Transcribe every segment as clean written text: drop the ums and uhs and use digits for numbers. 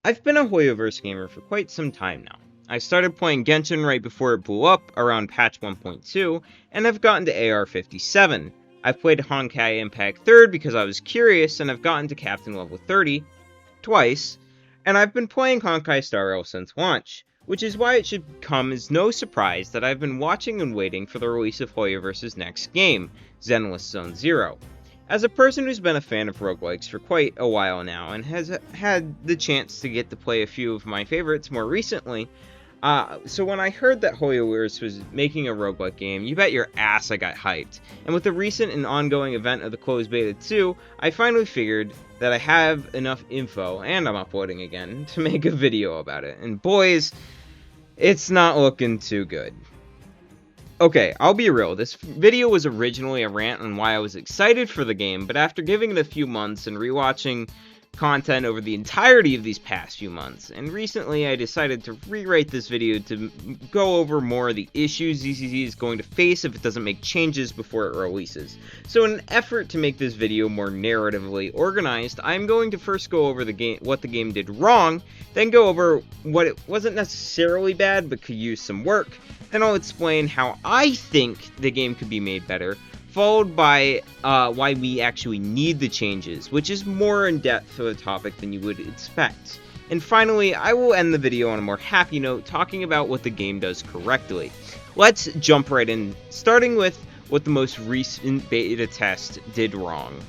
I've been a Hoyoverse gamer for quite some time now. I started playing Genshin right before it blew up, around patch 1.2, and I've gotten to AR-57. I've played Honkai Impact 3rd because I was curious, and I've gotten to Captain Level 30 twice, and I've been playing Honkai Star Rail since launch, which is why it should come as no surprise that I've been watching and waiting for the release of Hoyoverse's next game, Zenless Zone Zero. As a person who's been a fan of roguelikes for quite a while now, and has had the chance to get to play a few of my favorites more recently, so when I heard that Hoyoverse was making a roguelike game, you bet your ass I got hyped. And with the recent and ongoing event of the closed beta 2, I finally figured that I have enough info, and I'm uploading again, to make a video about it. And boys, it's not looking too good. Okay, I'll be real, this video was originally a rant on why I was excited for the game, but after giving it a few months and rewatching content over the entirety of these past few months, and recently I decided to rewrite this video to go over more of the issues ZZZ is going to face if it doesn't make changes before it releases. So in an effort to make this video more narratively organized, I'm going to first go over the game, what the game did wrong, then go over what it wasn't necessarily bad but could use some work, then I'll explain how I think the game could be made better, followed by why we actually need the changes, which is more in depth for the topic than you would expect. And finally, I will end the video on a more happy note, talking about what the game does correctly. Let's jump right in, starting with what the most recent beta test did wrong.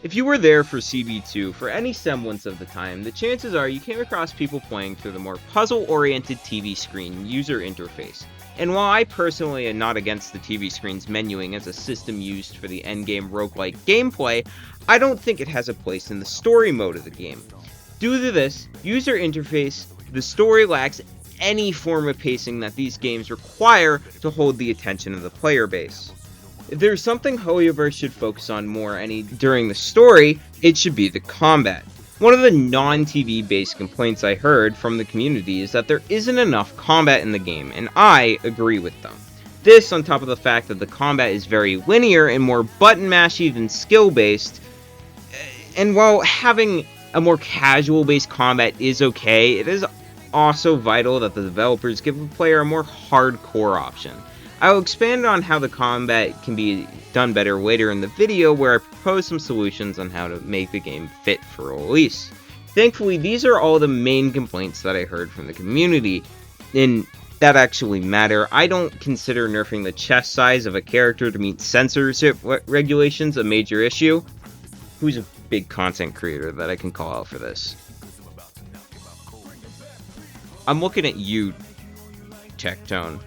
If you were there for CB2 for any semblance of the time, the chances are you came across people playing through the more puzzle-oriented TV screen user interface. And while I personally am not against the TV screen's menuing as a system used for the endgame roguelike gameplay, I don't think it has a place in the story mode of the game. Due to this user interface, the story lacks any form of pacing that these games require to hold the attention of the player base. If there's something Hoyoverse should focus on more during the story, it should be the combat. One of the non-TV based complaints I heard from the community is that there isn't enough combat in the game, and I agree with them. This on top of the fact that the combat is very linear and more button mashy than skill based, and while having a more casual based combat is okay, it is also vital that the developers give the player a more hardcore option. I will expand on how the combat can be done better later in the video, where I propose some solutions on how to make the game fit for release. Thankfully, these are all the main complaints that I heard from the community, and that actually matter. I don't consider nerfing the chest size of a character to meet censorship regulations a major issue. Who's a big content creator that I can call out for this? I'm looking at you, Tectone.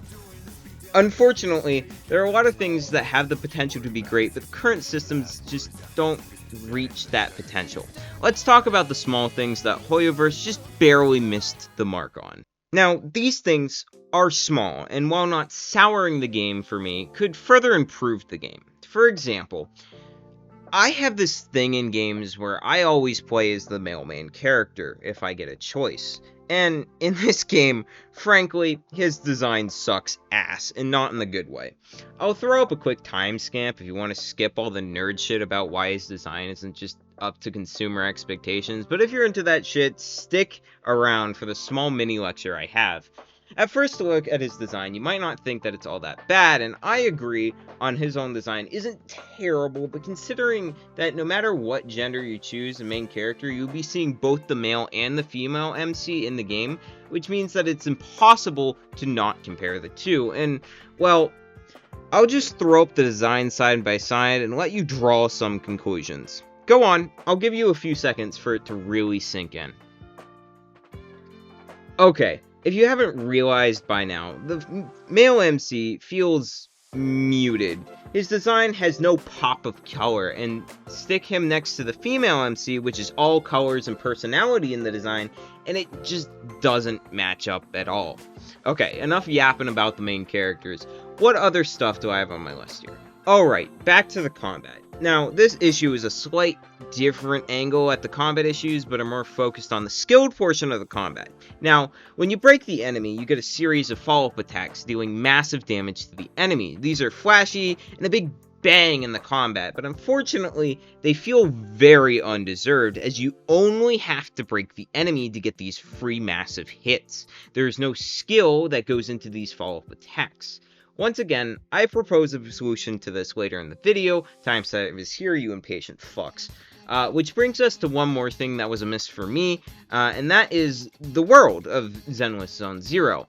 Unfortunately, there are a lot of things that have the potential to be great, but current systems just don't reach that potential. Let's talk about the small things that Hoyoverse just barely missed the mark on. Now, these things are small, and while not souring the game for me, could further improve the game. For example, I have this thing in games where I always play as the male main character, if I get a choice. And in this game, frankly, his design sucks ass, and not in the good way. I'll throw up a quick timestamp if you want to skip all the nerd shit about why his design isn't just up to consumer expectations, but if you're into that shit, stick around for the small mini lecture I have. At first look at his design, you might not think that it's all that bad, and I agree on his own design isn't terrible, but considering that no matter what gender you choose the main character, you'll be seeing both the male and the female MC in the game, which means that it's impossible to not compare the two, and, well, I'll just throw up the design side by side and let you draw some conclusions. Go on, I'll give you a few seconds for it to really sink in. Okay. If you haven't realized by now, the male MC feels muted. His design has no pop of color, and stick him next to the female MC, which is all colors and personality in the design, and it just doesn't match up at all. Okay, enough yapping about the main characters. What other stuff do I have on my list here? Alright, back to the combat. Now, this issue is a slight different angle at the combat issues, but are more focused on the skilled portion of the combat. Now, when you break the enemy, you get a series of follow-up attacks, dealing massive damage to the enemy. These are flashy, and a big bang in the combat, but unfortunately, they feel very undeserved, as you only have to break the enemy to get these free massive hits. There is no skill that goes into these follow-up attacks. Once again, I propose a solution to this later in the video. Timestamp is here, you impatient fucks. Which brings us to one more thing that was a miss for me, and that is the world of Zenless Zone Zero.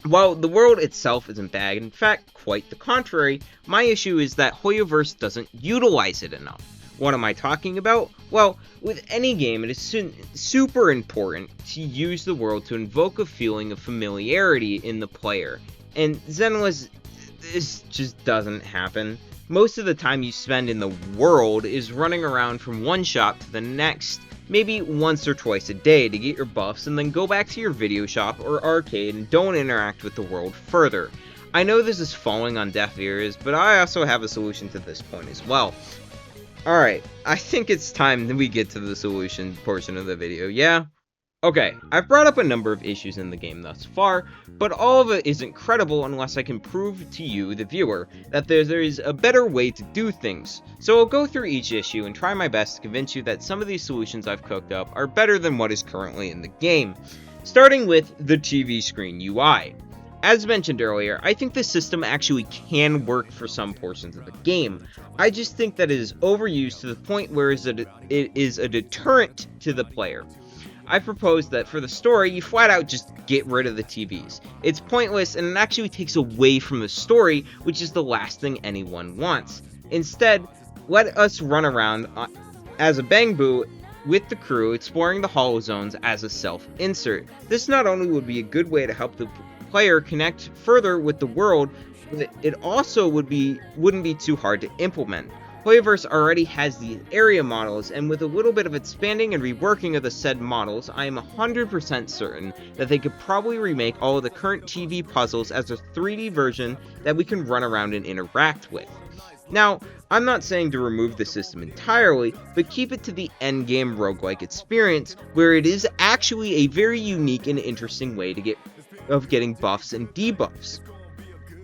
While the world itself isn't bad, in fact, quite the contrary, my issue is that Hoyoverse doesn't utilize it enough. What am I talking about? Well, with any game, it is super important to use the world to invoke a feeling of familiarity in the player. And Zenless, this just doesn't happen. Most of the time you spend in the world is running around from one shop to the next, maybe once or twice a day to get your buffs, and then go back to your video shop or arcade and don't interact with the world further. I know this is falling on deaf ears, but I also have a solution to this point as well. Alright, I think it's time that we get to the solution portion of the video, yeah? Okay, I've brought up a number of issues in the game thus far, but all of it isn't credible unless I can prove to you, the viewer, that there is a better way to do things. So I'll go through each issue and try my best to convince you that some of these solutions I've cooked up are better than what is currently in the game. Starting with the TV screen UI. As mentioned earlier, I think this system actually can work for some portions of the game. I just think that it is overused to the point where it is a deterrent to the player. I propose that for the story, you flat out just get rid of the TVs. It's pointless and it actually takes away from the story, which is the last thing anyone wants. Instead, let us run around as a Bangbu with the crew, exploring the hollow zones as a self-insert. This not only would be a good way to help the player connect further with the world, but it also wouldn't be too hard to implement. Hoyoverse already has these area models, and with a little bit of expanding and reworking of the said models, I am 100% certain that they could probably remake all of the current TV puzzles as a 3D version that we can run around and interact with. Now, I'm not saying to remove the system entirely, but keep it to the endgame roguelike experience, where it is actually a very unique and interesting way of getting buffs and debuffs.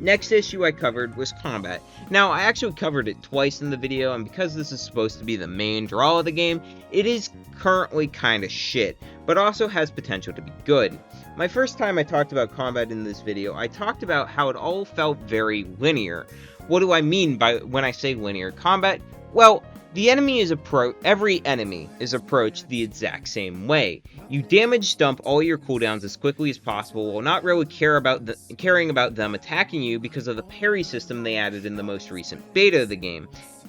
Next issue I covered was combat. Now, I actually covered it twice in the video, and because this is supposed to be the main draw of the game, it is currently kinda shit, but also has potential to be good. My first time I talked about combat in this video, I talked about how it all felt very linear. What do I mean by when I say linear combat? Well, every enemy is approached the exact same way. You damage dump all your cooldowns as quickly as possible while not really caring about them attacking you because of the parry system they added in the most recent beta of the game.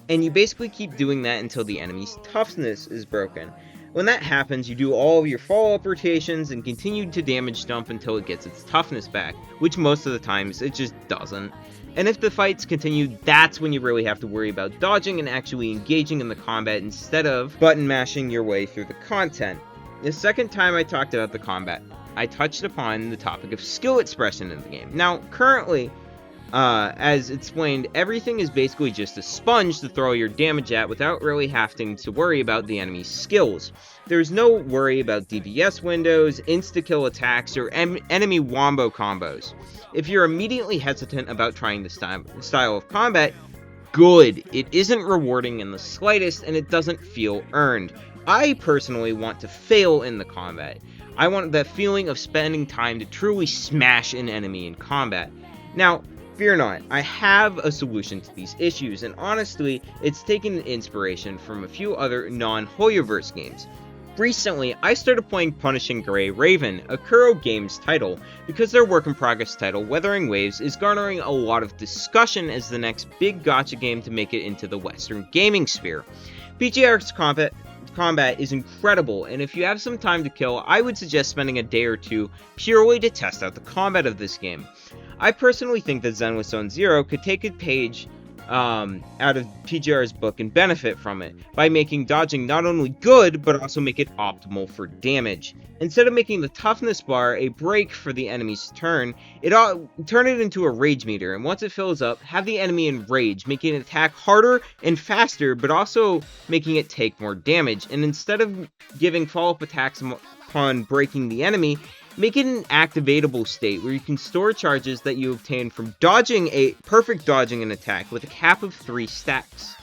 And you basically keep doing that until the enemy's toughness is broken. When that happens, you do all of your follow-up rotations and continue to damage dump until it gets its toughness back, which most of the times it just doesn't. And if the fights continue, that's when you really have to worry about dodging and actually engaging in the combat instead of button mashing your way through the content. The second time I talked about the combat, I touched upon the topic of skill expression in the game. Now, currently, as explained, everything is basically just a sponge to throw your damage at without really having to worry about the enemy's skills. There's no worry about DPS windows, insta-kill attacks, or enemy wombo combos. If you're immediately hesitant about trying this style of combat, good. It isn't rewarding in the slightest, and it doesn't feel earned. I personally want to fail in the combat. I want that feeling of spending time to truly smash an enemy in combat. Now, fear not, I have a solution to these issues, and honestly, it's taken inspiration from a few other non-Hoyoverse games. Recently, I started playing Punishing Gray Raven, a Kuro Games title, because their work-in-progress title, Weathering Waves, is garnering a lot of discussion as the next big gacha game to make it into the Western gaming sphere. PGR's combat is incredible, and if you have some time to kill, I would suggest spending a day or two purely to test out the combat of this game. I personally think that Zenless Zone Zero could take a page out of PGR's book and benefit from it by making dodging not only good, but also make it optimal for damage. Instead of making the toughness bar a break for the enemy's turn it into a rage meter, and once it fills up, have the enemy in rage, making it attack harder and faster, but also making it take more damage. And instead of giving follow-up attacks upon breaking the enemy, Make it an activatable state where you can store charges that you obtain from perfect dodging an attack with a cap of 3 stacks,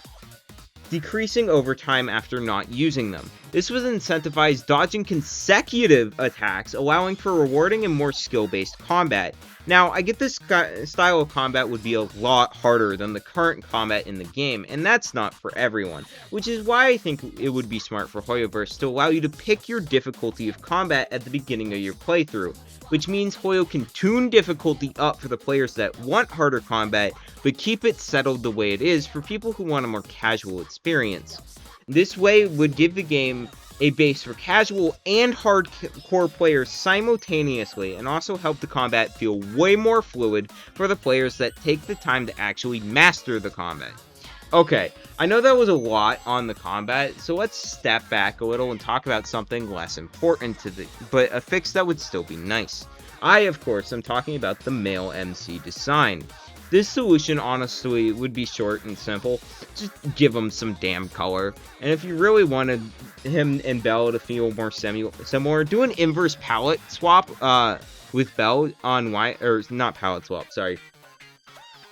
decreasing over time after not using them. This would incentivize dodging consecutive attacks, allowing for rewarding and more skill-based combat. Now, I get this style of combat would be a lot harder than the current combat in the game, and that's not for everyone, which is why I think it would be smart for Hoyoverse to allow you to pick your difficulty of combat at the beginning of your playthrough, which means Hoyo can tune difficulty up for the players that want harder combat, but keep it settled the way it is for people who want a more casual experience. This way would give the game a base for casual and hardcore players simultaneously, and also help the combat feel way more fluid for the players that take the time to actually master the combat. Okay, I know that was a lot on the combat, so let's step back a little and talk about something less important but a fix that would still be nice. I, of course, am talking about the male MC design. This solution, honestly, would be short and simple. Just give him some damn color. And if you really wanted him and Belle to feel more similar, do an inverse palette swap with Belle on Y, or not palette swap, sorry.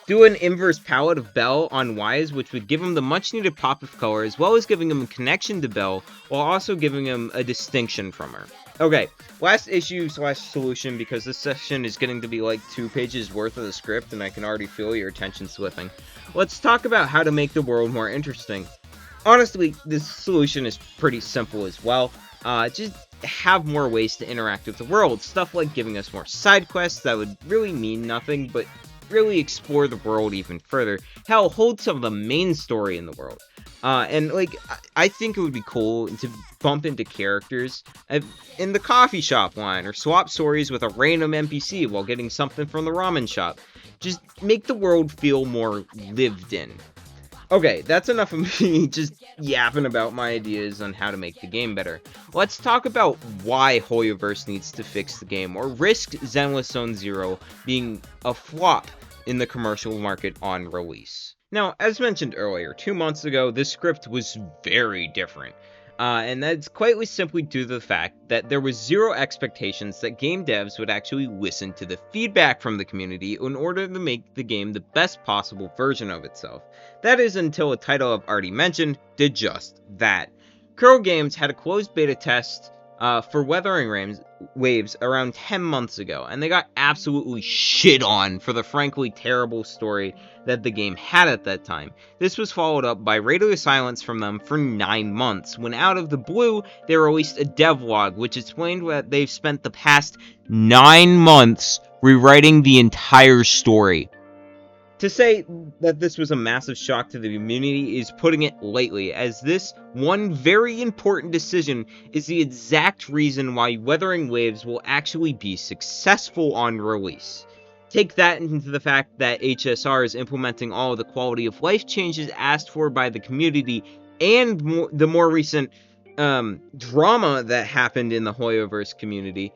Do an inverse palette of Belle on Wise, which would give him the much needed pop of color, as well as giving him a connection to Belle, while also giving him a distinction from her. Okay, last issue/solution, because this session is getting to be like 2 pages worth of the script, and I can already feel your attention slipping. Let's talk about how to make the world more interesting. Honestly, this solution is pretty simple as well. Just have more ways to interact with the world. Stuff like giving us more side quests that would really mean nothing, but really explore the world even further. Hell, hold some of the main story in the world. And like, I think it would be cool to bump into characters in the coffee shop line, or swap stories with a random NPC while getting something from the ramen shop. Just make the world feel more lived in. Okay, that's enough of me just yapping about my ideas on how to make the game better. Let's talk about why Hoyoverse needs to fix the game, or risk Zenless Zone Zero being a flop in the commercial market on release. Now, as mentioned earlier, 2 months ago, this script was very different. And that's quite simply due to the fact that there was zero expectations that game devs would actually listen to the feedback from the community in order to make the game the best possible version of itself. That is until a title I've already mentioned did just that. Kuro Games had a closed beta test for Weathering Waves around 10 months ago, and they got absolutely shit on for the frankly terrible story that the game had at that time. This was followed up by radio silence from them for 9 months, when out of the blue, they released a devlog, which explained that they've spent the past 9 months rewriting the entire story. To say that this was a massive shock to the community is putting it lightly, as this one very important decision is the exact reason why Weathering Waves will actually be successful on release. Take that into the fact that HSR is implementing all of the quality of life changes asked for by the community, and the more recent drama that happened in the Hoyoverse community.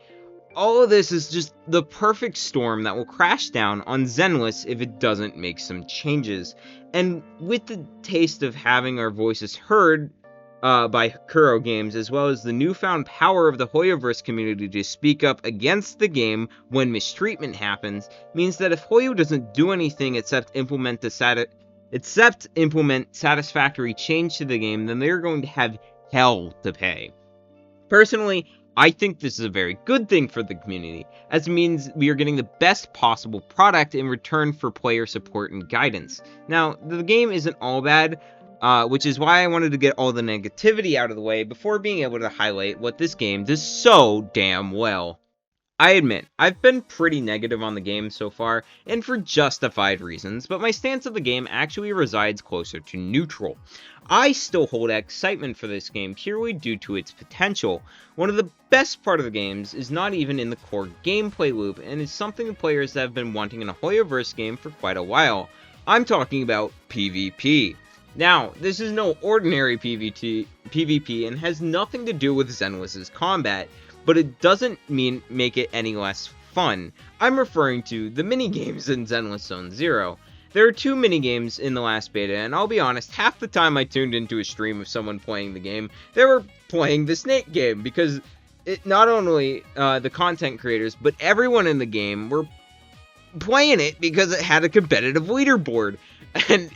All of this is just the perfect storm that will crash down on Zenless if it doesn't make some changes. And with the taste of having our voices heard by Kuro Games, as well as the newfound power of the Hoyoverse community to speak up against the game when mistreatment happens, means that if Hoyo doesn't do anything except implement satisfactory change to the game, then they're going to have hell to pay. Personally, I think this is a very good thing for the community, as it means we are getting the best possible product in return for player support and guidance. Now, the game isn't all bad, which is why I wanted to get all the negativity out of the way before being able to highlight what this game does so damn well. I admit, I've been pretty negative on the game so far, and for justified reasons, but my stance of the game actually resides closer to neutral. I still hold excitement for this game purely due to its potential. One of the best part of the games is not even in the core gameplay loop, and is something the players have been wanting in a Hoyoverse game for quite a while. I'm talking about PvP. Now, this is no ordinary PvP and has nothing to do with Zenless's combat, but it doesn't make it any less fun. I'm referring to the minigames in Zenless Zone Zero. There are 2 minigames in the last beta, and I'll be honest, half the time I tuned into a stream of someone playing the game, they were playing the snake game, because not only the content creators, but everyone in the game were playing it because it had a competitive leaderboard. And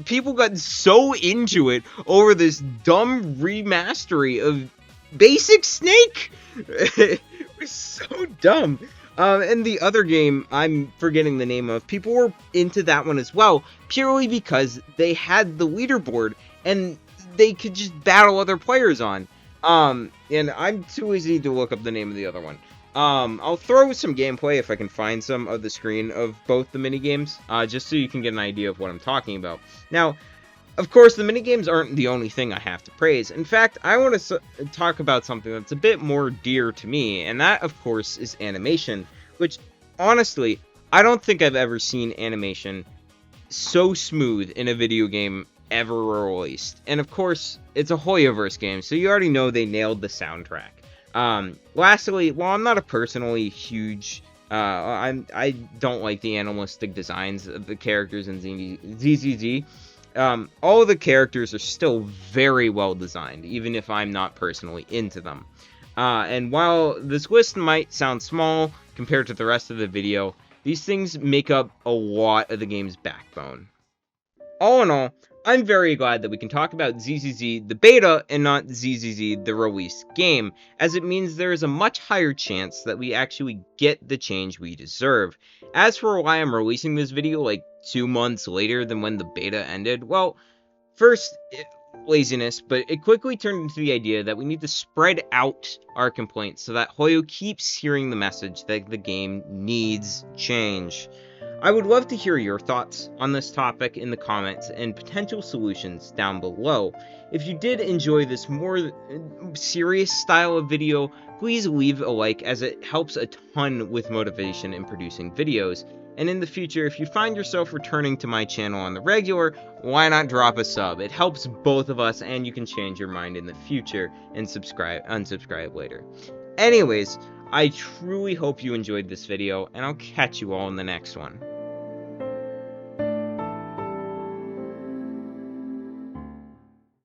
people got so into it over this dumb remastery of Basic Snake. It was so dumb. And the other game I'm forgetting the name of, people were into that one as well, purely because they had the leaderboard and they could just battle other players on. And I'm too lazy to look up the name of the other one. I'll throw some gameplay if I can find some of the screen of both the minigames, just so you can get an idea of what I'm talking about. Now, of course, the minigames aren't the only thing I have to praise. In fact, I want to talk about something that's a bit more dear to me, and that, of course, is animation, which, honestly, I don't think I've ever seen animation so smooth in a video game ever released. And, of course, it's a Hoyoverse game, so you already know they nailed the soundtrack. Lastly, while I'm not a personally huge, I don't like the animalistic designs of the characters in ZZZ. All of the characters are still very well designed, even if I'm not personally into them. And while this list might sound small compared to the rest of the video, these things make up a lot of the game's backbone. All in all, I'm very glad that we can talk about ZZZ the beta and not ZZZ the release game, as it means there is a much higher chance that we actually get the change we deserve. As for why I'm releasing this video like 2 months later than when the beta ended, well, first, laziness, but it quickly turned into the idea that we need to spread out our complaints so that Hoyo keeps hearing the message that the game needs change. I would love to hear your thoughts on this topic in the comments and potential solutions down below. If you did enjoy this more serious style of video, please leave a like, as it helps a ton with motivation in producing videos. And in the future, if you find yourself returning to my channel on the regular, why not drop a sub? It helps both of us, and you can change your mind in the future and unsubscribe later. Anyways, I truly hope you enjoyed this video, and I'll catch you all in the next one.